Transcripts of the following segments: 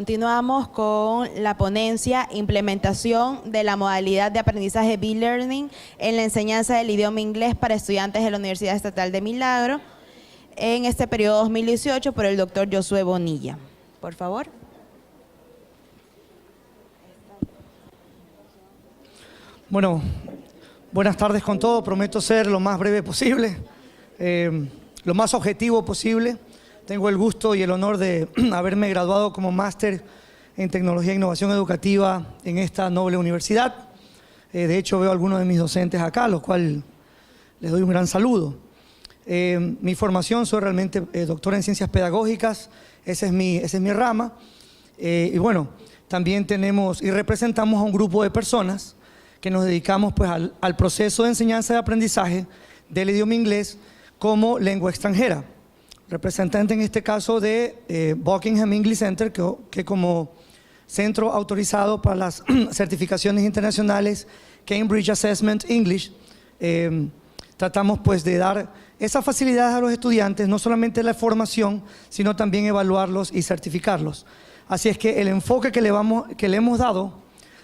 continuamos con la ponencia Implementación de la modalidad de aprendizaje B-Learning en la enseñanza del idioma inglés para estudiantes de la Universidad Estatal de Milagro en este periodo 2018 por el doctor Josué Bonilla. Por favor. Bueno, buenas tardes con todos. Prometo ser lo más breve posible, lo más objetivo posible. Tengo el gusto y el honor de haberme graduado como máster en Tecnología e Innovación Educativa en esta noble universidad. De hecho, veo a algunos de mis docentes acá, a los cuales les doy un gran saludo. Mi formación, soy realmente doctor en Ciencias Pedagógicas, esa es mi rama. Y bueno, también tenemos y representamos a un grupo de personas que nos dedicamos pues, al proceso de enseñanza y aprendizaje del idioma inglés como lengua extranjera. Representante en este caso de Buckingham English Center, que como centro autorizado para las certificaciones internacionales Cambridge Assessment English, tratamos pues de dar esas facilidades a los estudiantes, no solamente la formación, sino también evaluarlos y certificarlos. Así es que el enfoque que le hemos dado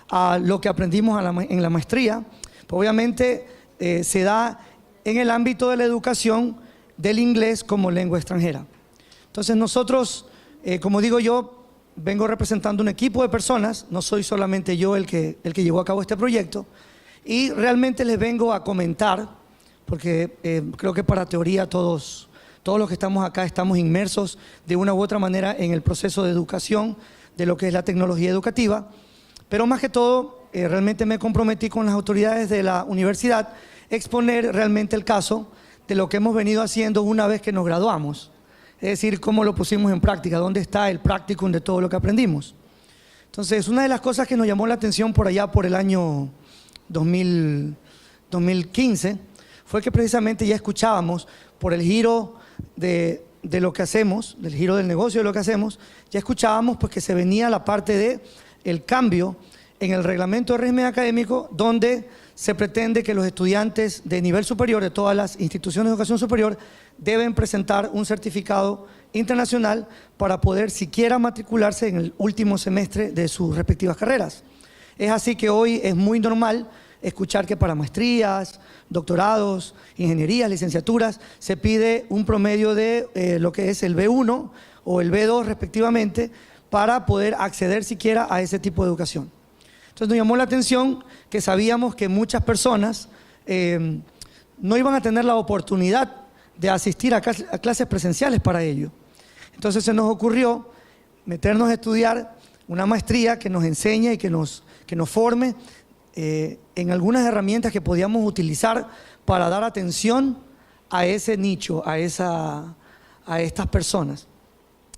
a lo que aprendimos en la maestría, pues obviamente se da en el ámbito de la educación del inglés como lengua extranjera. Entonces nosotros, como digo yo, vengo representando un equipo de personas, no soy solamente yo el que llevó a cabo este proyecto, y realmente les vengo a comentar, porque creo que para teoría todos los que estamos acá estamos inmersos de una u otra manera en el proceso de educación de lo que es la tecnología educativa, pero más que todo, realmente me comprometí con las autoridades de la universidad a exponer realmente el caso de lo que hemos venido haciendo una vez que nos graduamos. Es decir, cómo lo pusimos en práctica, dónde está el practicum de todo lo que aprendimos. Entonces, una de las cosas que nos llamó la atención por allá por el año 2015 fue que precisamente ya escuchábamos por el giro de lo que hacemos, del giro del negocio de lo que hacemos, ya escuchábamos pues que se venía la parte de el cambio en el reglamento de régimen académico, donde se pretende que los estudiantes de nivel superior de todas las instituciones de educación superior deben presentar un certificado internacional para poder siquiera matricularse en el último semestre de sus respectivas carreras. Es así que hoy es muy normal escuchar que para maestrías, doctorados, ingenierías, licenciaturas, se pide un promedio de lo que es el B1 o el B2 respectivamente para poder acceder siquiera a ese tipo de educación. Entonces nos llamó la atención que sabíamos que muchas personas no iban a tener la oportunidad de asistir a clases presenciales para ello. Entonces se nos ocurrió meternos a estudiar una maestría que nos enseñe y que nos forme en algunas herramientas que podíamos utilizar para dar atención a ese nicho, a estas personas.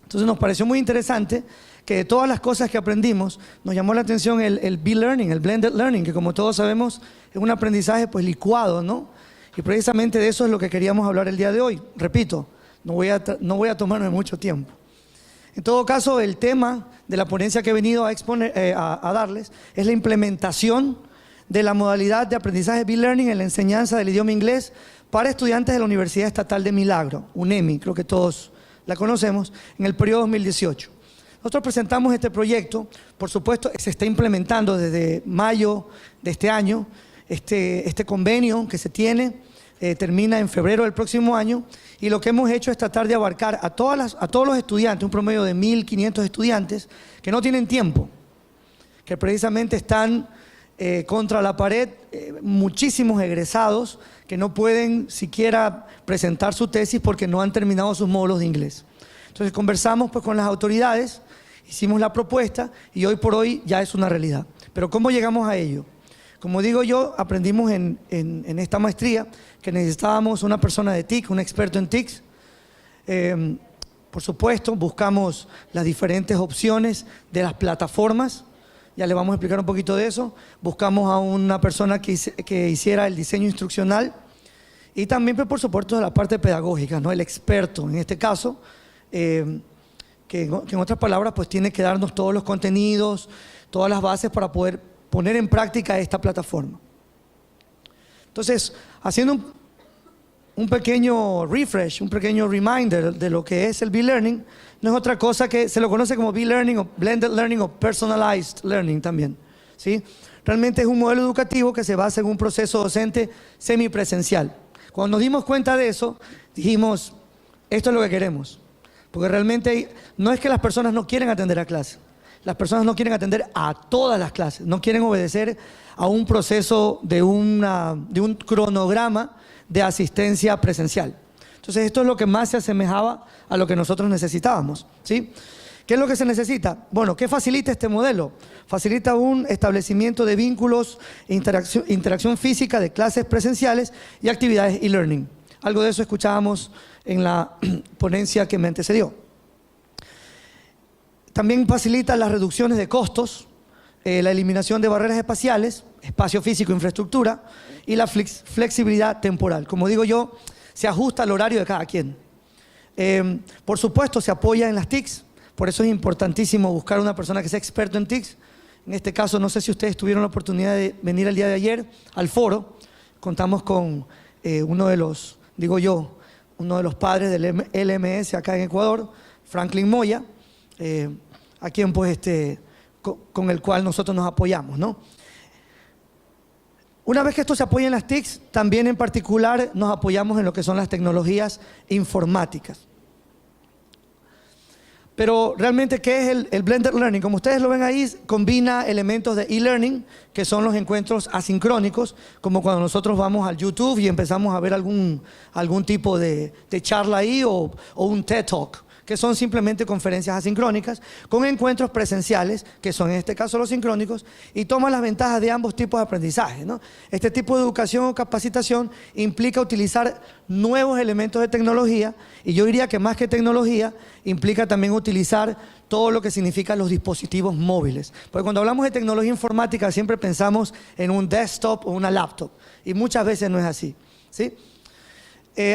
Entonces nos pareció muy interesante que de todas las cosas que aprendimos, nos llamó la atención el B-Learning, el Blended Learning, que como todos sabemos es un aprendizaje pues licuado, ¿no? Y precisamente de eso es lo que queríamos hablar el día de hoy. Repito, no voy a tomarme mucho tiempo. En todo caso, el tema de la ponencia que he venido a darles es la implementación de la modalidad de aprendizaje B-Learning en la enseñanza del idioma inglés para estudiantes de la Universidad Estatal de Milagro, UNEMI, creo que todos la conocemos, en el periodo 2018. Nosotros presentamos este proyecto, por supuesto, se está implementando desde mayo de este año, este convenio que se tiene termina en febrero del próximo año, y lo que hemos hecho es tratar de abarcar a todos los estudiantes, un promedio de 1.500 estudiantes que no tienen tiempo, que precisamente están contra la pared, muchísimos egresados que no pueden siquiera presentar su tesis porque no han terminado sus módulos de inglés. Entonces conversamos pues, con las autoridades, hicimos la propuesta y hoy por hoy ya es una realidad. Pero ¿cómo llegamos a ello? Como digo yo, aprendimos en esta maestría que necesitábamos una persona de TIC, un experto en TICs. Por supuesto, buscamos las diferentes opciones de las plataformas. Ya le vamos a explicar un poquito de eso. Buscamos a una persona que hiciera el diseño instruccional y también, pues, por supuesto, de la parte pedagógica, ¿no? El experto, en este caso, que en otras palabras, pues tiene que darnos todos los contenidos, todas las bases para poder poner en práctica esta plataforma. Entonces, haciendo un pequeño refresh, un pequeño reminder de lo que es el B-Learning. No es otra cosa que se lo conoce como B-Learning o Blended Learning o Personalized Learning también, ¿sí? Realmente es un modelo educativo que se basa en un proceso docente semipresencial. Cuando nos dimos cuenta de eso, dijimos, esto es lo que queremos. Porque realmente no es que las personas no quieren atender a clase. Las personas no quieren atender a todas las clases. No quieren obedecer a un proceso de un cronograma de asistencia presencial. Entonces, esto es lo que más se asemejaba a lo que nosotros necesitábamos, ¿sí? ¿Qué es lo que se necesita? Bueno, ¿qué facilita este modelo? Facilita un establecimiento de vínculos, interacción física de clases presenciales y actividades e-learning. Algo de eso escuchábamos en la ponencia que me antecedió. También facilita las reducciones de costos, la eliminación de barreras espaciales, espacio físico, infraestructura, y la flexibilidad temporal. Como digo yo, se ajusta al horario de cada quien. Por supuesto, se apoya en las TICs, por eso es importantísimo buscar una persona que sea experto en TICs. En este caso, no sé si ustedes tuvieron la oportunidad de venir el día de ayer al foro. Contamos con uno de los padres del LMS acá en Ecuador, Franklin Moya, a quien pues con el cual nosotros nos apoyamos, ¿no? Una vez que esto se apoya en las TICs, también en particular nos apoyamos en lo que son las tecnologías informáticas. Pero realmente, ¿qué es el Blended Learning? Como ustedes lo ven ahí, combina elementos de e-learning, que son los encuentros asincrónicos, como cuando nosotros vamos al YouTube y empezamos a ver algún tipo de charla ahí o un TED Talk, que son simplemente conferencias asincrónicas, con encuentros presenciales, que son en este caso los sincrónicos, y toma las ventajas de ambos tipos de aprendizaje, ¿no? Este tipo de educación o capacitación implica utilizar nuevos elementos de tecnología, y yo diría que más que tecnología, implica también utilizar todo lo que significan los dispositivos móviles. Porque cuando hablamos de tecnología informática siempre pensamos en un desktop o una laptop, y muchas veces no es así, ¿sí?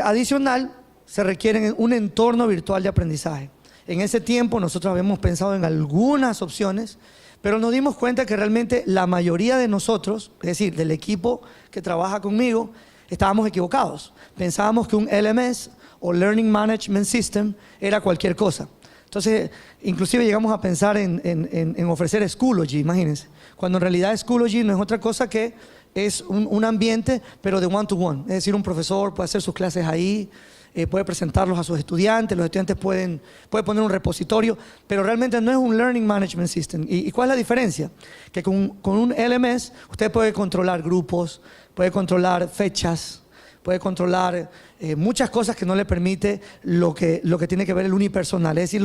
Adicional, se requiere un entorno virtual de aprendizaje. En ese tiempo nosotros habíamos pensado en algunas opciones, pero nos dimos cuenta que realmente la mayoría de nosotros, es decir, del equipo que trabaja conmigo, estábamos equivocados. Pensábamos que un LMS o Learning Management System era cualquier cosa. Entonces, inclusive llegamos a pensar en ofrecer Schoology, imagínense, cuando en realidad Schoology no es otra cosa que es un ambiente, pero de one-to-one. Es decir, un profesor puede hacer sus clases ahí, puede presentarlos a sus estudiantes, los estudiantes pueden poner un repositorio, pero realmente no es un Learning Management System. ¿Y cuál es la diferencia? Que con un LMS usted puede controlar grupos, puede controlar fechas, puede controlar muchas cosas que no le permite lo que tiene que ver el unipersonal, es decir,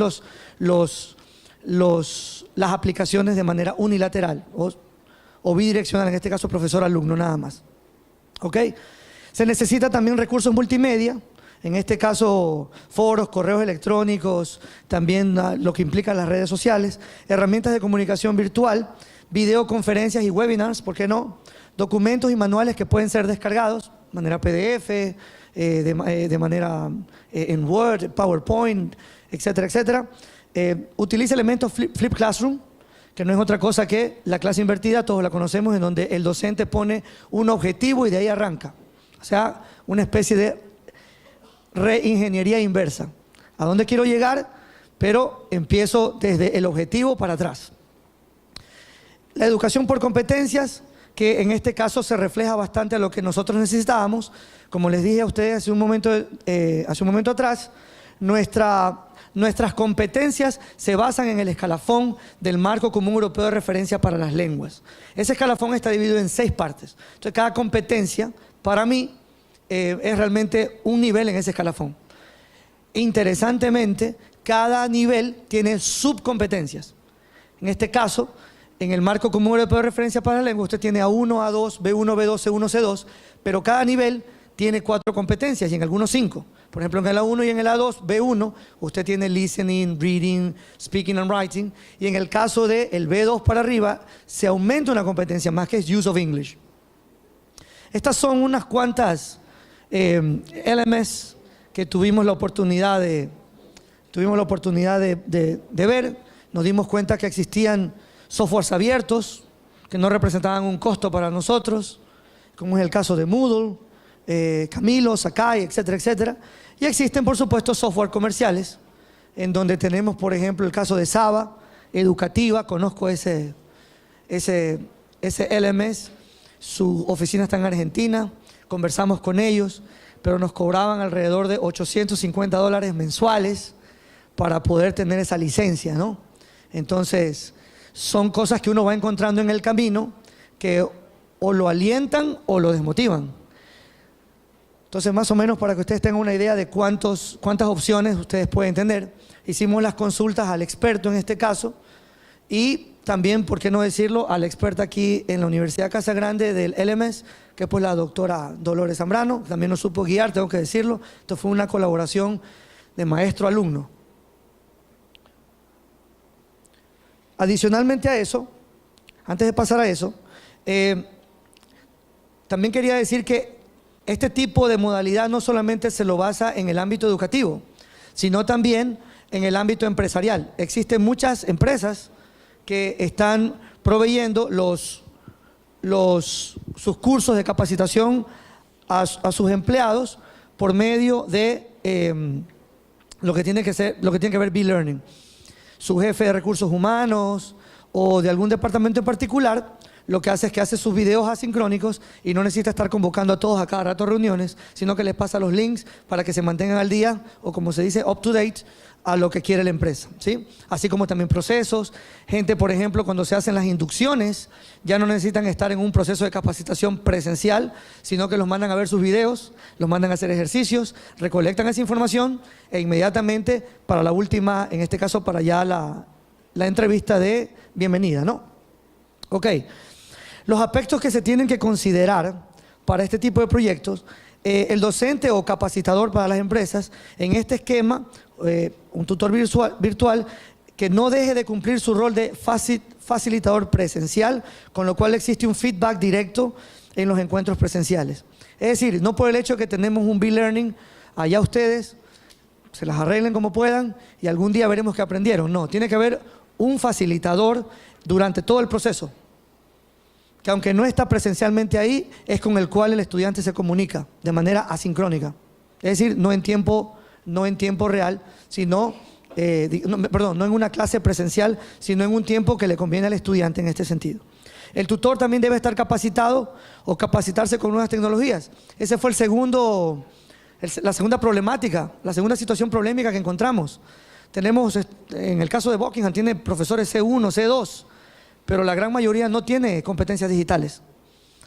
las aplicaciones de manera unilateral o bidireccional, en este caso profesor-alumno nada más. ¿Ok? Se necesita también recursos multimedia, en este caso foros, correos electrónicos, también lo que implica las redes sociales, herramientas de comunicación virtual, videoconferencias y webinars, ¿por qué no? Documentos y manuales que pueden ser descargados de manera PDF, de manera en Word, PowerPoint, etcétera, etcétera. Utiliza elementos Flip Classroom, que no es otra cosa que la clase invertida, todos la conocemos, en donde el docente pone un objetivo y de ahí arranca. O sea, una especie de reingeniería inversa. ¿A dónde quiero llegar? Pero empiezo desde el objetivo para atrás. La educación por competencias, que en este caso se refleja bastante a lo que nosotros necesitábamos. Como les dije a ustedes hace un momento atrás, nuestras competencias se basan en el escalafón del Marco Común Europeo de Referencia para las Lenguas. Ese escalafón está dividido en 6 partes. Entonces, cada competencia, para mí, es realmente un nivel en ese escalafón. Interesantemente, cada nivel tiene subcompetencias. En este caso, en el Marco Común Europeo de Referencia para la Lengua, usted tiene A1, A2, B1, B2, C1, C2, pero cada nivel tiene 4 competencias y en algunos 5. Por ejemplo, en el A1 y en el A2, B1, usted tiene listening, reading, speaking and writing, y en el caso del B2 para arriba, se aumenta una competencia más que es use of English. Estas son unas cuantas LMS que tuvimos la oportunidad de ver. Nos dimos cuenta que existían softwares abiertos que no representaban un costo para nosotros, como es el caso de Moodle, Camilo, Sakai, etcétera, etcétera. Y existen, por supuesto, software comerciales, en donde tenemos, por ejemplo, el caso de Saba, Educativa, conozco ese LMS, su oficina está en Argentina, conversamos con ellos, pero nos cobraban alrededor de $850 mensuales para poder tener esa licencia, ¿no? Entonces, son cosas que uno va encontrando en el camino que o lo alientan o lo desmotivan. Entonces, más o menos para que ustedes tengan una idea de cuántas opciones ustedes pueden tener, hicimos las consultas al experto en este caso y también, por qué no decirlo, a la experta aquí en la Universidad Casa Grande del LMS, que es pues la doctora Dolores Zambrano, también nos supo guiar, tengo que decirlo. Esto fue una colaboración de maestro-alumno. Adicionalmente a eso, antes de pasar a eso, también quería decir que este tipo de modalidad no solamente se lo basa en el ámbito educativo, sino también en el ámbito empresarial. Existen muchas empresas que están proveyendo sus cursos de capacitación a sus empleados por medio de lo que tiene que ver B-Learning. Su jefe de recursos humanos o de algún departamento en particular lo que hace es que hace sus videos asincrónicos y no necesita estar convocando a todos a cada rato a reuniones, sino que les pasa los links para que se mantengan al día o, como se dice, up to date a lo que quiere la empresa, ¿sí? Así como también procesos. Gente, por ejemplo, cuando se hacen las inducciones, ya no necesitan estar en un proceso de capacitación presencial, sino que los mandan a ver sus videos, los mandan a hacer ejercicios, recolectan esa información e inmediatamente para la última, en este caso para ya la entrevista de bienvenida, ¿no? Ok. Los aspectos que se tienen que considerar para este tipo de proyectos, el docente o capacitador para las empresas, en este esquema, un tutor virtual que no deje de cumplir su rol de facilitador presencial, con lo cual existe un feedback directo en los encuentros presenciales. Es decir, no por el hecho que tenemos un B-Learning, allá ustedes se las arreglen como puedan y algún día veremos que aprendieron. No, tiene que haber un facilitador durante todo el proceso, que aunque no está presencialmente ahí, es con el cual el estudiante se comunica de manera asincrónica. Es decir, no en tiempo real, sino, no en una clase presencial, sino en un tiempo que le conviene al estudiante en este sentido. El tutor también debe estar capacitado o capacitarse con nuevas tecnologías. Ese fue la segunda problemática, la segunda situación problemática que encontramos. Tenemos, en el caso de Buckingham, tiene profesores C1, C2, pero la gran mayoría no tiene competencias digitales.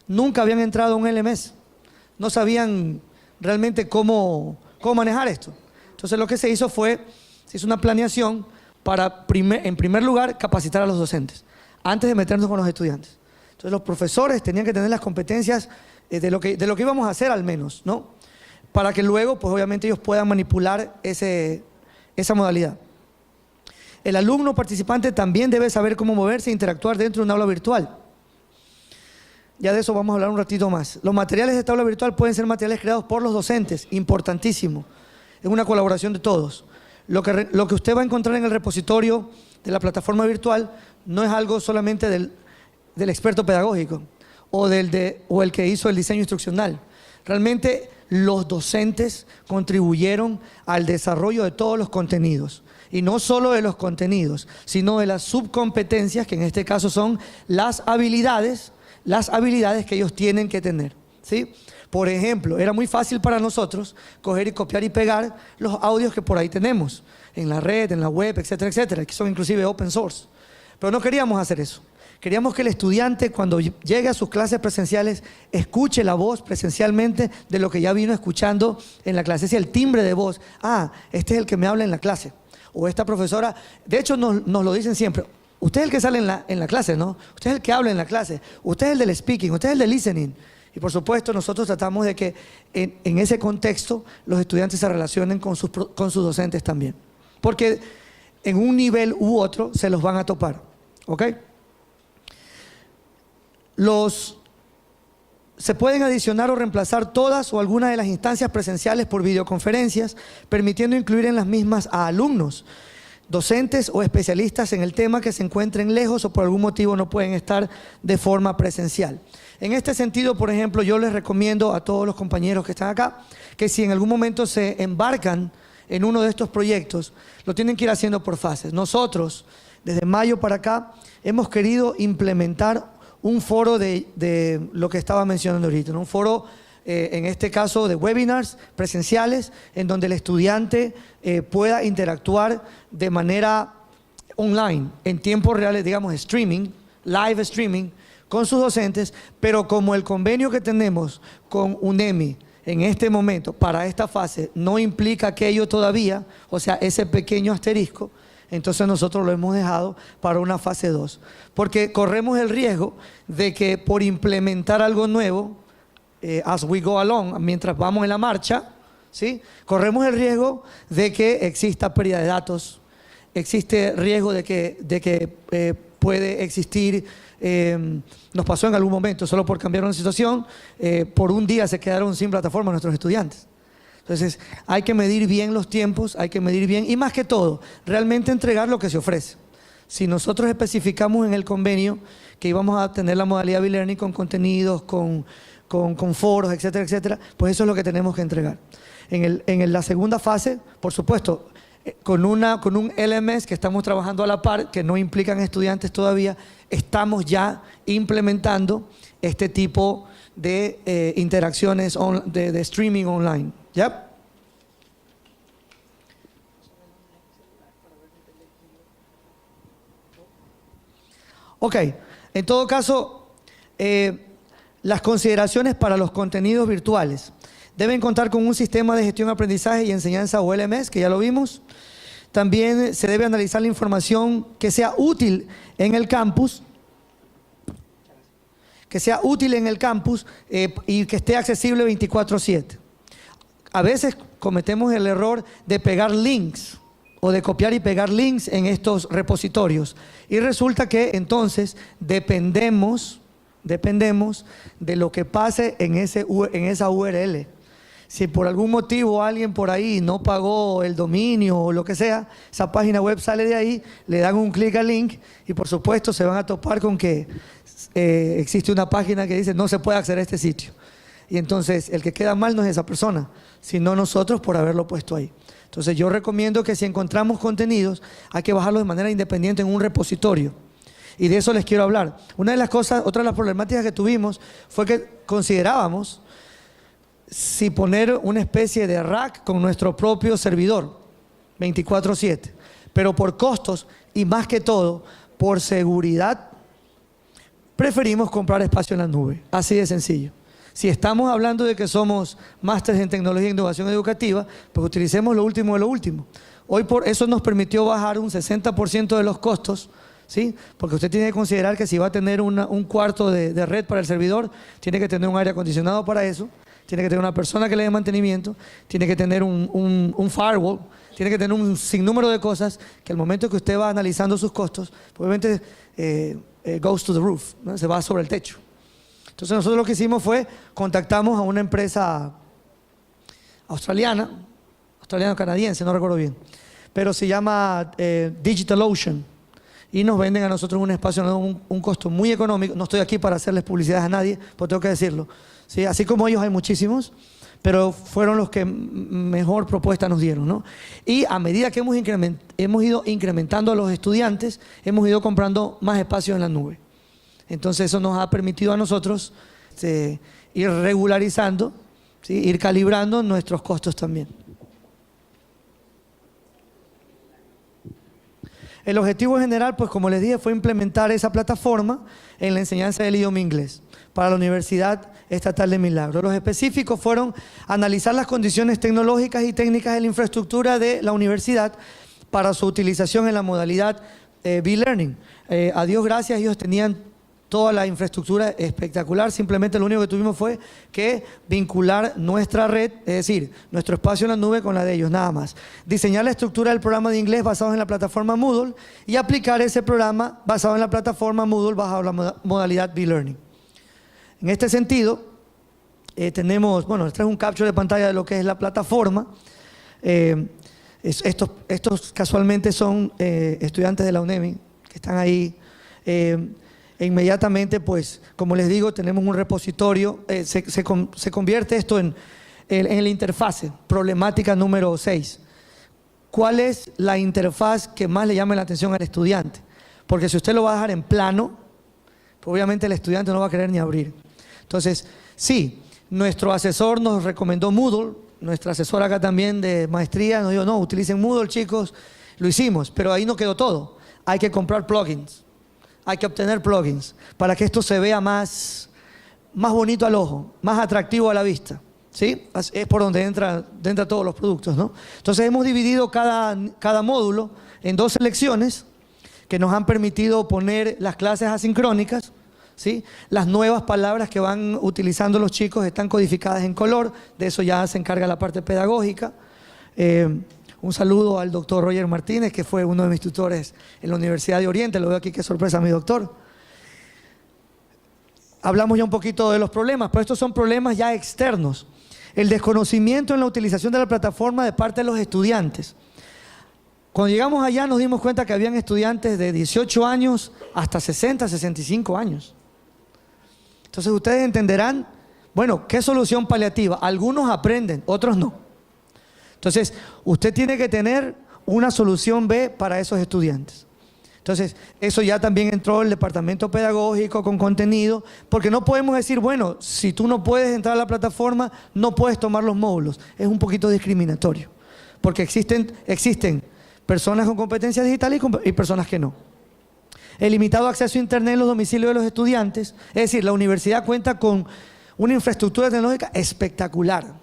Nunca habían entrado a un LMS. No sabían realmente cómo manejar esto. Entonces lo que se hizo una planeación para, en primer lugar, capacitar a los docentes, antes de meternos con los estudiantes. Entonces los profesores tenían que tener las competencias de lo que íbamos a hacer al menos, ¿no? Para que luego, pues obviamente ellos puedan manipular esa modalidad. El alumno participante también debe saber cómo moverse e interactuar dentro de un aula virtual. Ya de eso vamos a hablar un ratito más. Los materiales de esta aula virtual pueden ser materiales creados por los docentes, importantísimo. Es una colaboración de todos. Lo que usted va a encontrar en el repositorio de la plataforma virtual no es algo solamente del experto pedagógico o el que hizo el diseño instruccional. Realmente los docentes contribuyeron al desarrollo de todos los contenidos. Y no solo de los contenidos, sino de las subcompetencias, que en este caso son las habilidades que ellos tienen que tener, ¿sí? Por ejemplo, era muy fácil para nosotros coger y copiar y pegar los audios que por ahí tenemos, en la red, en la web, etcétera, etcétera, que son inclusive open source. Pero no queríamos hacer eso. Queríamos que el estudiante, cuando llegue a sus clases presenciales, escuche la voz presencialmente de lo que ya vino escuchando en la clase. Es el timbre de voz. Ah, este es el que me habla en la clase. O esta profesora, de hecho nos lo dicen siempre, usted es el que sale en la clase, ¿no? Usted es el que habla en la clase, usted es el del speaking, usted es el del listening. Y por supuesto nosotros tratamos de que en ese contexto los estudiantes se relacionen con sus docentes también. Porque en un nivel u otro se los van a topar, ¿ok? Se pueden adicionar o reemplazar todas o algunas de las instancias presenciales por videoconferencias, permitiendo incluir en las mismas a alumnos. docentes o especialistas en el tema que se encuentren lejos o por algún motivo no pueden estar de forma presencial. En este sentido, por ejemplo, yo les recomiendo a todos los compañeros que están acá que si en algún momento se embarcan en uno de estos proyectos, lo tienen que ir haciendo por fases. Nosotros, desde mayo para acá, hemos querido implementar un foro de lo que estaba mencionando ahorita, ¿no? Un foro, en este caso, de webinars presenciales, en donde el estudiante pueda interactuar de manera online, en tiempo real, digamos, streaming, live streaming, con sus docentes, pero como el convenio que tenemos con UNEMI en este momento, para esta fase, no implica aquello todavía, o sea, ese pequeño asterisco, entonces nosotros lo hemos dejado para una fase 2. Porque corremos el riesgo de que por implementar algo nuevo, as we go along, mientras vamos en la marcha, ¿sí? Corremos el riesgo de que exista pérdida de datos, existe riesgo de que puede existir. Nos pasó en algún momento, solo por cambiar una situación, por un día se quedaron sin plataforma nuestros estudiantes. Entonces hay que medir bien los tiempos, hay que medir bien y más que todo, realmente entregar lo que se ofrece. Si nosotros especificamos en el convenio que íbamos a tener la modalidad B-Learning con contenidos, con foros, etcétera, etcétera, pues eso es lo que tenemos que entregar. En la segunda fase, por supuesto, con un LMS que estamos trabajando a la par, que no implican estudiantes todavía, estamos ya implementando este tipo de interacciones de streaming online. ¿Ya? Ok, en todo caso, las consideraciones para los contenidos virtuales. Deben contar con un sistema de gestión, aprendizaje y enseñanza o LMS, que ya lo vimos. También se debe analizar la información que sea útil en el campus, y que esté accesible 24/7. A veces cometemos el error de pegar links o de copiar y pegar links en estos repositorios. Y resulta que entonces dependemos de lo que pase en esa URL. Si por algún motivo alguien por ahí no pagó el dominio o lo que sea, esa página web sale de ahí, le dan un clic al link y por supuesto se van a topar con que existe una página que dice no se puede acceder a este sitio. Y entonces el que queda mal no es esa persona, sino nosotros por haberlo puesto ahí. Entonces yo recomiendo que si encontramos contenidos hay que bajarlos de manera independiente en un repositorio. Y de eso les quiero hablar. Otra de las problemáticas que tuvimos fue que considerábamos si poner una especie de rack con nuestro propio servidor 24/7, pero por costos y más que todo por seguridad preferimos comprar espacio en la nube, así de sencillo. Si estamos hablando de que somos másteres en tecnología e innovación educativa, pues utilicemos lo último de lo último. Hoy por eso nos permitió bajar un 60% de los costos, ¿sí? Porque usted tiene que considerar que si va a tener un cuarto de red para el servidor, tiene que tener un aire acondicionado para eso, tiene que tener una persona que le dé mantenimiento, tiene que tener un firewall, tiene que tener un sinnúmero de cosas que al momento que usted va analizando sus costos, obviamente goes to the roof, ¿no? Se va sobre el techo. Entonces nosotros lo que hicimos fue, contactamos a una empresa australiano-canadiense, no recuerdo bien, pero se llama DigitalOcean y nos venden a nosotros un espacio, un costo muy económico. No estoy aquí para hacerles publicidad a nadie, pero tengo que decirlo, ¿sí? Así como ellos hay muchísimos, pero fueron los que mejor propuesta nos dieron, ¿no? Y a medida que hemos ido incrementando a los estudiantes, hemos ido comprando más espacio en la nube. Entonces eso nos ha permitido a nosotros ir regularizando, ¿sí? Ir calibrando nuestros costos también. El objetivo general, pues como les dije, fue implementar esa plataforma en la enseñanza del idioma inglés para la Universidad Estatal de Milagro. Los específicos fueron analizar las condiciones tecnológicas y técnicas de la infraestructura de la universidad para su utilización en la modalidad B-Learning. A Dios gracias, ellos tenían toda la infraestructura espectacular, simplemente lo único que tuvimos fue que vincular nuestra red, es decir, nuestro espacio en la nube con la de ellos, nada más. Diseñar la estructura del programa de inglés basado en la plataforma Moodle y aplicar ese programa basado en la plataforma Moodle bajo la modalidad B-Learning. En este sentido, tenemos, bueno, este es un capture de pantalla de lo que es la plataforma. Estos casualmente son estudiantes de la UNEMI que están ahí. E inmediatamente, pues, como les digo, tenemos un repositorio. Se convierte esto en la interfase, problemática número 6. ¿Cuál es la interfaz que más le llame la atención al estudiante? Porque si usted lo va a dejar en plano, pues obviamente el estudiante no va a querer ni abrir. Entonces, sí, nuestro asesor nos recomendó Moodle, nuestra asesora acá también de maestría nos dijo, no, utilicen Moodle, chicos. Lo hicimos, pero ahí no quedó todo. Hay que comprar plugins, hay que obtener plugins para que esto se vea más bonito al ojo, más atractivo a la vista. ¿Sí? Es por donde entra todos los productos, ¿no? Entonces hemos dividido cada módulo en 2 selecciones que nos han permitido poner las clases asincrónicas, ¿sí? Las nuevas palabras que van utilizando los chicos están codificadas en color, de eso ya se encarga la parte pedagógica. Un saludo al doctor Roger Martínez, que fue uno de mis tutores en la Universidad de Oriente. Lo veo aquí, qué sorpresa, mi doctor. Hablamos ya un poquito de los problemas, pero estos son problemas ya externos. El desconocimiento en la utilización de la plataforma de parte de los estudiantes. Cuando llegamos allá nos dimos cuenta que habían estudiantes de 18 años hasta 60, 65 años. Entonces ustedes entenderán, bueno, ¿qué solución paliativa? Algunos aprenden, otros no. Entonces, usted tiene que tener una solución B para esos estudiantes. Entonces, eso ya también entró el departamento pedagógico con contenido, porque no podemos decir, bueno, si tú no puedes entrar a la plataforma, no puedes tomar los módulos. Es un poquito discriminatorio, porque existen personas con competencias digitales y personas que no. El limitado acceso a Internet en los domicilios de los estudiantes, es decir, la universidad cuenta con una infraestructura tecnológica espectacular.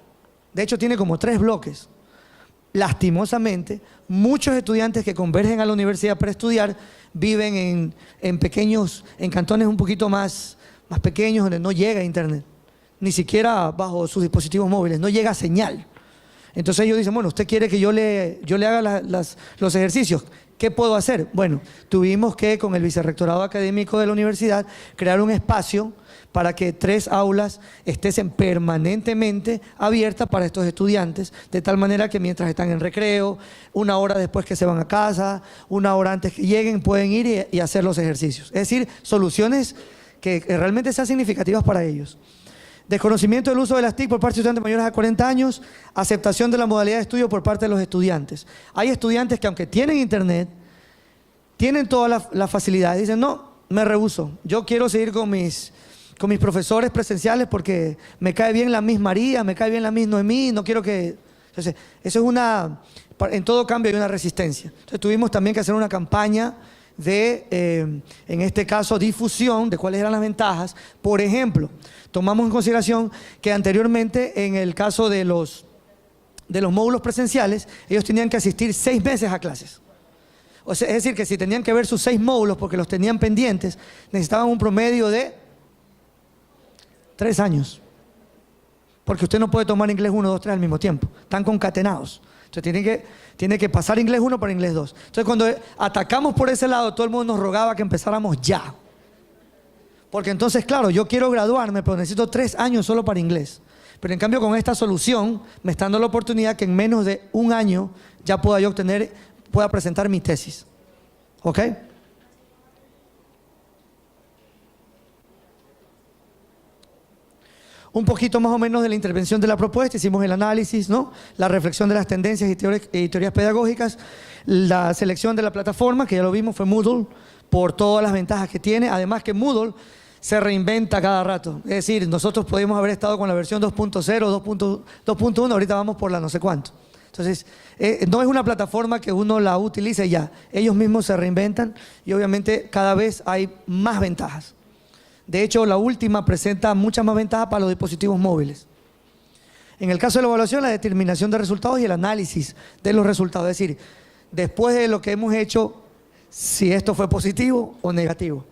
De hecho, tiene como 3 bloques. Lastimosamente, muchos estudiantes que convergen a la universidad para estudiar viven en cantones un poquito más pequeños donde no llega internet, ni siquiera bajo sus dispositivos móviles, no llega señal. Entonces ellos dicen, bueno, usted quiere que yo le haga los ejercicios, ¿qué puedo hacer? Bueno, tuvimos que con el vicerrectorado académico de la universidad crear un espacio para que 3 aulas estén permanentemente abiertas para estos estudiantes, de tal manera que mientras están en recreo, 1 hora después que se van a casa, 1 hora antes que lleguen, pueden ir y hacer los ejercicios. Es decir, soluciones que realmente sean significativas para ellos. Desconocimiento del uso de las TIC por parte de estudiantes mayores a 40 años, aceptación de la modalidad de estudio por parte de los estudiantes. Hay estudiantes que aunque tienen internet, tienen todas las facilidades, dicen, no, me rehúso, yo quiero seguir con mis profesores presenciales porque me cae bien la Miss María, me cae bien la Miss Noemí, no quiero que... Entonces, eso es en todo cambio hay una resistencia. Entonces tuvimos también que hacer una campaña de, en este caso, difusión de cuáles eran las ventajas. Por ejemplo, tomamos en consideración que anteriormente, en el caso de los módulos presenciales, ellos tenían que asistir 6 meses a clases. O sea, es decir, que si tenían que ver sus 6 módulos porque los tenían pendientes, necesitaban un promedio de 3 años. Porque usted no puede tomar inglés 1, 2, 3 al mismo tiempo. Están concatenados. Entonces tiene que pasar inglés 1 para inglés 2. Entonces cuando atacamos por ese lado, todo el mundo nos rogaba que empezáramos ya. Porque entonces, claro, yo quiero graduarme, pero necesito 3 años solo para inglés. Pero en cambio con esta solución me está dando la oportunidad que en menos de 1 año ya pueda presentar mi tesis. ¿Ok? Un poquito más o menos de la intervención de la propuesta, hicimos el análisis, ¿no? La reflexión de las tendencias y teorías pedagógicas, la selección de la plataforma, que ya lo vimos, fue Moodle, por todas las ventajas que tiene, además que Moodle se reinventa cada rato, es decir, nosotros podemos haber estado con la versión 2.0, 2.1, ahorita vamos por la no sé cuánto. Entonces, no es una plataforma que uno la utilice ya, ellos mismos se reinventan y obviamente cada vez hay más ventajas. De hecho, la última presenta muchas más ventajas para los dispositivos móviles. En el caso de la evaluación, la determinación de resultados y el análisis de los resultados. Es decir, después de lo que hemos hecho, si esto fue positivo o negativo.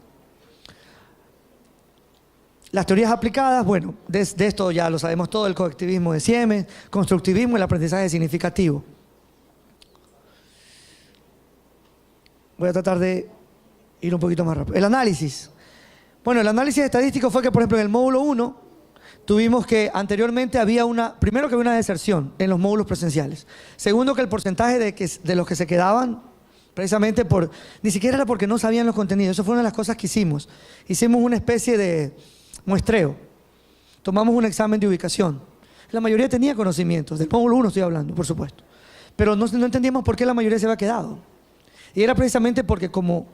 Las teorías aplicadas, bueno, de esto ya lo sabemos todo, el coactivismo de Siemens, constructivismo y el aprendizaje significativo. Voy a tratar de ir un poquito más rápido. El análisis. Bueno, el análisis estadístico fue que, por ejemplo, en el módulo 1 tuvimos que anteriormente primero que había una deserción en los módulos presenciales. Segundo, que el porcentaje de los que se quedaban, precisamente ni siquiera era porque no sabían los contenidos. Eso fue una de las cosas que hicimos. Hicimos una especie de muestreo. Tomamos un examen de ubicación. La mayoría tenía conocimientos, del módulo 1 estoy hablando, por supuesto. Pero no entendíamos por qué la mayoría se había quedado. Y era precisamente porque como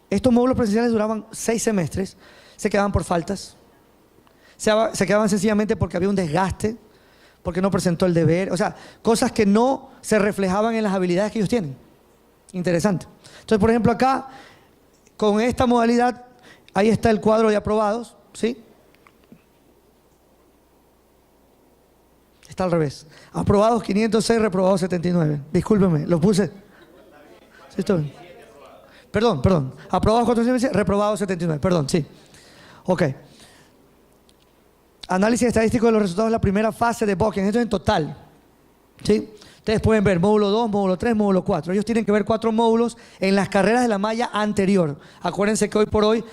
estos módulos presenciales duraban 6 semestres, se quedaban por faltas, se quedaban sencillamente porque había un desgaste, porque no presentó el deber, o sea, cosas que no se reflejaban en las habilidades que ellos tienen. Interesante. Entonces, por ejemplo, acá, con esta modalidad, ahí está el cuadro de aprobados, ¿sí? Está al revés. Aprobados 506, reprobados 79. Discúlpeme, lo puse. ¿Sí está bien? Perdón. Aprobados 406, reprobados 79. Perdón, sí. Ok. Análisis estadístico de los resultados de la primera fase de Booking. Esto es en total. ¿Sí? Ustedes pueden ver módulo 2, módulo 3, módulo 4. Ellos tienen que ver 4 módulos en las carreras de la malla anterior. Acuérdense que hoy por hoy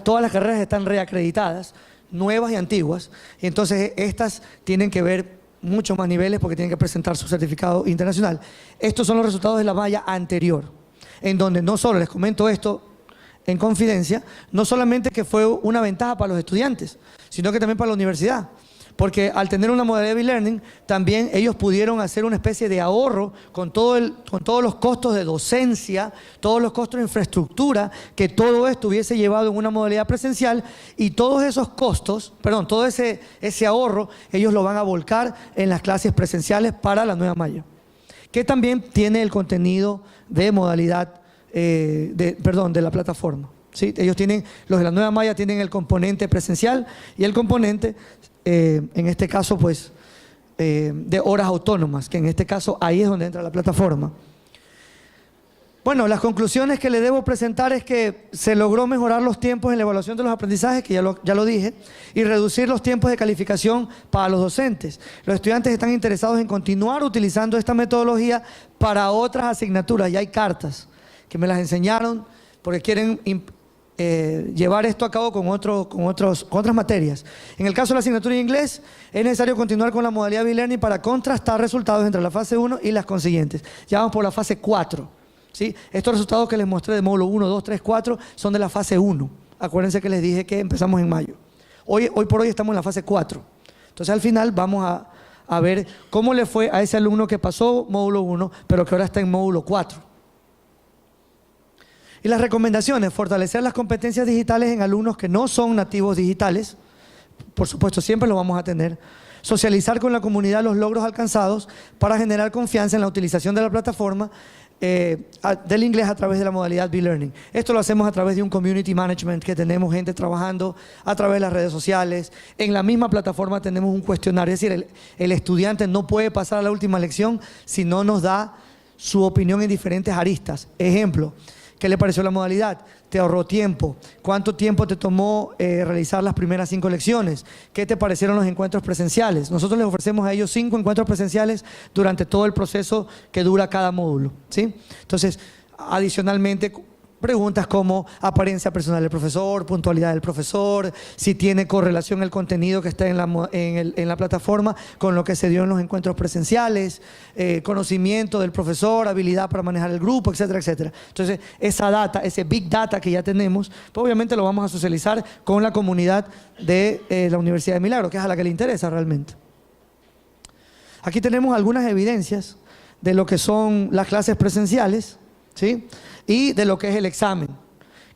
todas las carreras están reacreditadas, nuevas y antiguas. Y entonces estas tienen que ver muchos más niveles porque tienen que presentar su certificado internacional. Estos son los resultados de la malla anterior, en donde no solo, les comento esto en confidencia, no solamente que fue una ventaja para los estudiantes, sino que también para la universidad. Porque al tener una modalidad de e-learning, también ellos pudieron hacer una especie de ahorro con todos los costos de docencia, todos los costos de infraestructura, que todo esto hubiese llevado en una modalidad presencial, y todos esos costos, todo ese ahorro, ellos lo van a volcar en las clases presenciales para la nueva malla, que también tiene el contenido de modalidad, de la plataforma. ¿Sí? Ellos los de la nueva malla tienen el componente presencial y el componente, en este caso, pues, de horas autónomas, que en este caso ahí es donde entra la plataforma. Bueno, las conclusiones que le debo presentar es que se logró mejorar los tiempos en la evaluación de los aprendizajes, que ya lo dije, y reducir los tiempos de calificación para los docentes. Los estudiantes están interesados en continuar utilizando esta metodología para otras asignaturas. Ya hay cartas que me las enseñaron porque quieren llevar esto a cabo con otras materias. En el caso de la asignatura de inglés, es necesario continuar con la modalidad e-learning para contrastar resultados entre la fase 1 y las consiguientes. Ya vamos por la fase 4. ¿Sí? Estos resultados que les mostré de módulo 1, 2, 3, 4 son de la fase 1. Acuérdense que les dije que empezamos en mayo. Hoy por hoy estamos en la fase 4. Entonces al final vamos a ver cómo le fue a ese alumno que pasó módulo 1, pero que ahora está en módulo 4. Y las recomendaciones: fortalecer las competencias digitales en alumnos que no son nativos digitales. Por supuesto, siempre lo vamos a tener. Socializar con la comunidad los logros alcanzados para generar confianza en la utilización de la plataforma del inglés a través de la modalidad e-learning. Esto lo hacemos a través de un community management que tenemos gente trabajando a través de las redes sociales. En la misma plataforma tenemos un cuestionario. Es decir, el estudiante no puede pasar a la última lección si no nos da su opinión en diferentes aristas. Ejemplo: ¿qué le pareció la modalidad? ¿Te ahorró tiempo? ¿Cuánto tiempo te tomó realizar las primeras 5 lecciones? ¿Qué te parecieron los encuentros presenciales? Nosotros les ofrecemos a ellos 5 encuentros presenciales durante todo el proceso que dura cada módulo, ¿sí? Entonces, adicionalmente, preguntas como apariencia personal del profesor, puntualidad del profesor, si tiene correlación el contenido que está en la plataforma con lo que se dio en los encuentros presenciales, conocimiento del profesor, habilidad para manejar el grupo, etcétera, etcétera. Entonces, esa data, ese big data que ya tenemos, pues obviamente lo vamos a socializar con la comunidad de la Universidad de Milagro, que es a la que le interesa realmente. Aquí tenemos algunas evidencias de lo que son las clases presenciales, ¿sí? Y de lo que es el examen.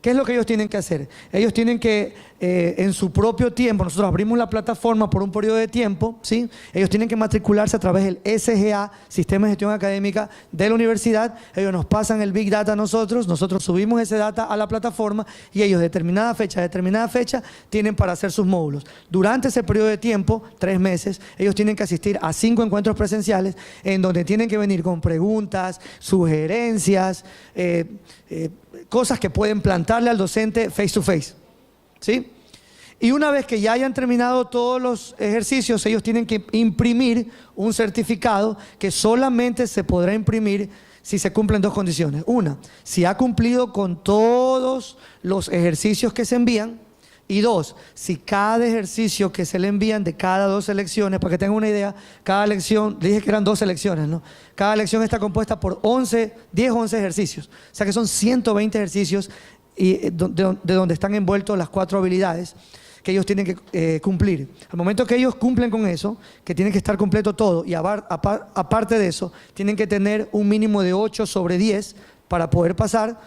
¿Qué es lo que ellos tienen que hacer? Ellos tienen que, en su propio tiempo, nosotros abrimos la plataforma por un periodo de tiempo, ¿sí? Ellos tienen que matricularse a través del SGA, Sistema de Gestión Académica de la universidad. Ellos nos pasan el Big Data a nosotros subimos ese data a la plataforma y ellos determinada fecha, tienen para hacer sus módulos. Durante ese periodo de tiempo, 3 meses, ellos tienen que asistir a 5 encuentros presenciales en donde tienen que venir con preguntas, sugerencias, cosas que pueden plantarle al docente face to face, ¿sí? Y una vez que ya hayan terminado todos los ejercicios, ellos tienen que imprimir un certificado que solamente se podrá imprimir si se cumplen 2 condiciones. Una, si ha cumplido con todos los ejercicios que se envían, Y dos, si cada ejercicio que se le envían de cada 2 lecciones, para que tengan una idea, cada lección, le dije que eran 2 lecciones, ¿no? Cada lección está compuesta por 10, 11 ejercicios. O sea que son 120 ejercicios y de donde están envueltos las 4 habilidades que ellos tienen que cumplir. Al momento que ellos cumplen con eso, que tienen que estar completo todo, y aparte de eso, tienen que tener un mínimo de 8 sobre 10 para poder pasar,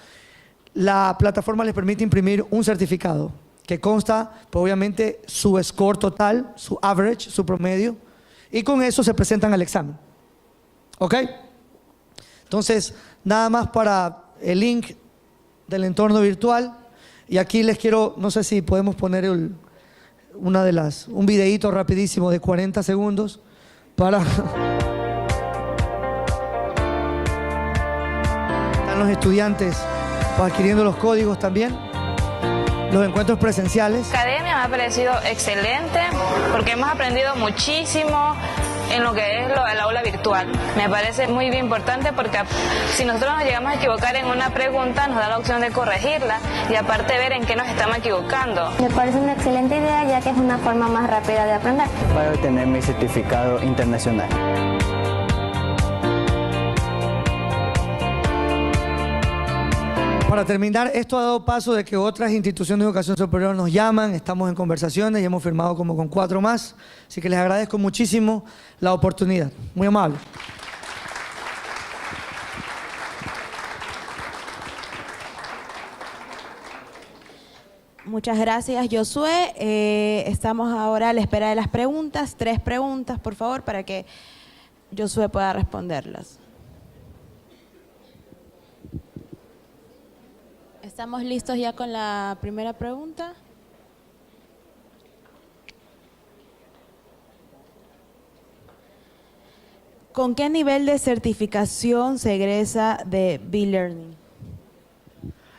la plataforma les permite imprimir un certificado que consta, pues, obviamente, su score total, su average, su promedio, y con eso se presentan al examen. ¿Ok? Entonces, nada más para el link del entorno virtual. Y aquí les quiero, no sé si podemos poner un videíto rapidísimo de 40 segundos para... Están los estudiantes adquiriendo los códigos también. Los encuentros presenciales. La academia me ha parecido excelente porque hemos aprendido muchísimo en lo que es el aula virtual. Me parece muy importante porque si nosotros nos llegamos a equivocar en una pregunta, nos da la opción de corregirla y aparte ver en qué nos estamos equivocando. Me parece una excelente idea ya que es una forma más rápida de aprender. Para obtener mi certificado internacional. Para terminar, esto ha dado paso de que otras instituciones de educación superior nos llaman, estamos en conversaciones y hemos firmado como con 4 más. Así que les agradezco muchísimo la oportunidad. Muy amable. Muchas gracias, Josué. Estamos ahora a la espera de las preguntas. 3 preguntas, por favor, para que Josué pueda responderlas. ¿Estamos listos ya con la primera pregunta? ¿Con qué nivel de certificación se egresa de B-Learning?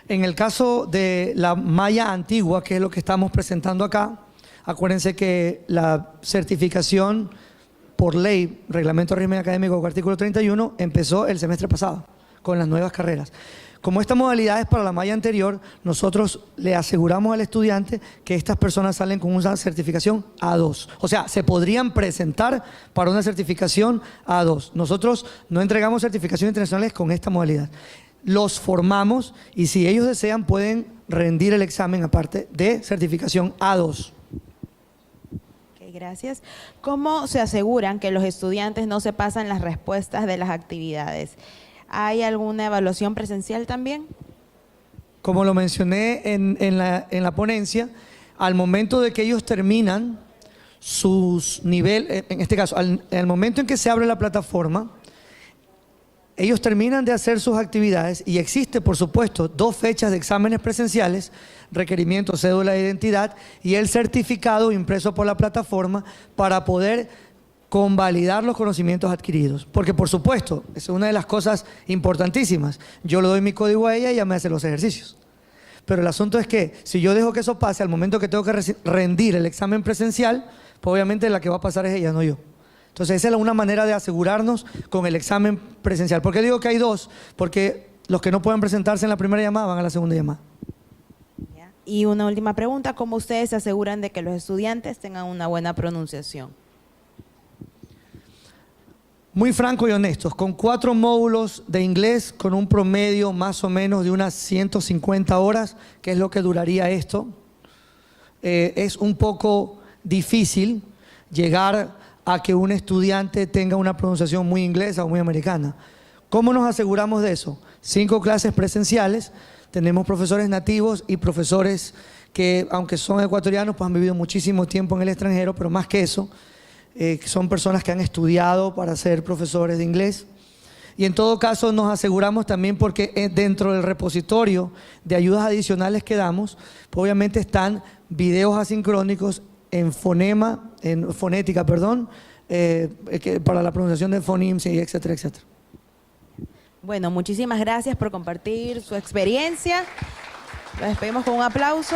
En el caso de la malla antigua, que es lo que estamos presentando acá, acuérdense que la certificación por ley, Reglamento de Régimen Académico, artículo 31, empezó el semestre pasado con las nuevas carreras. Como esta modalidad es para la malla anterior, nosotros le aseguramos al estudiante que estas personas salen con una certificación A2. O sea, se podrían presentar para una certificación A2. Nosotros no entregamos certificaciones internacionales con esta modalidad. Los formamos y si ellos desean pueden rendir el examen aparte de certificación A2. Okay, gracias. ¿Cómo se aseguran que los estudiantes no se pasan las respuestas de las actividades? ¿Hay alguna evaluación presencial también? Como lo mencioné en la ponencia, al momento de que ellos terminan sus niveles, en este caso, al momento en que se abre la plataforma, ellos terminan de hacer sus actividades y existe, por supuesto, 2 fechas de exámenes presenciales, requerimiento, cédula de identidad y el certificado impreso por la plataforma para poder convalidar los conocimientos adquiridos. Porque, por supuesto, esa es una de las cosas importantísimas. Yo le doy mi código a ella y ella me hace los ejercicios. Pero el asunto es que si yo dejo que eso pase al momento que tengo que rendir el examen presencial, pues obviamente la que va a pasar es ella, no yo. Entonces esa es una manera de asegurarnos con el examen presencial. ¿Por qué digo que hay 2? Porque los que no pueden presentarse en la primera llamada van a la segunda llamada. Y una última pregunta, ¿cómo ustedes se aseguran de que los estudiantes tengan una buena pronunciación? Muy franco y honestos, con 4 módulos de inglés, con un promedio más o menos de unas 150 horas, que es lo que duraría esto, es un poco difícil llegar a que un estudiante tenga una pronunciación muy inglesa o muy americana. ¿Cómo nos aseguramos de eso? 5 clases presenciales, tenemos profesores nativos y profesores que, aunque son ecuatorianos, pues han vivido muchísimo tiempo en el extranjero, pero más que eso, son personas que han estudiado para ser profesores de inglés. Y en todo caso nos aseguramos también porque dentro del repositorio de ayudas adicionales que damos, pues obviamente están videos asincrónicos en fonética, para la pronunciación de fonemes, y etcétera, etcétera. Bueno, muchísimas gracias por compartir su experiencia. Los despedimos con un aplauso.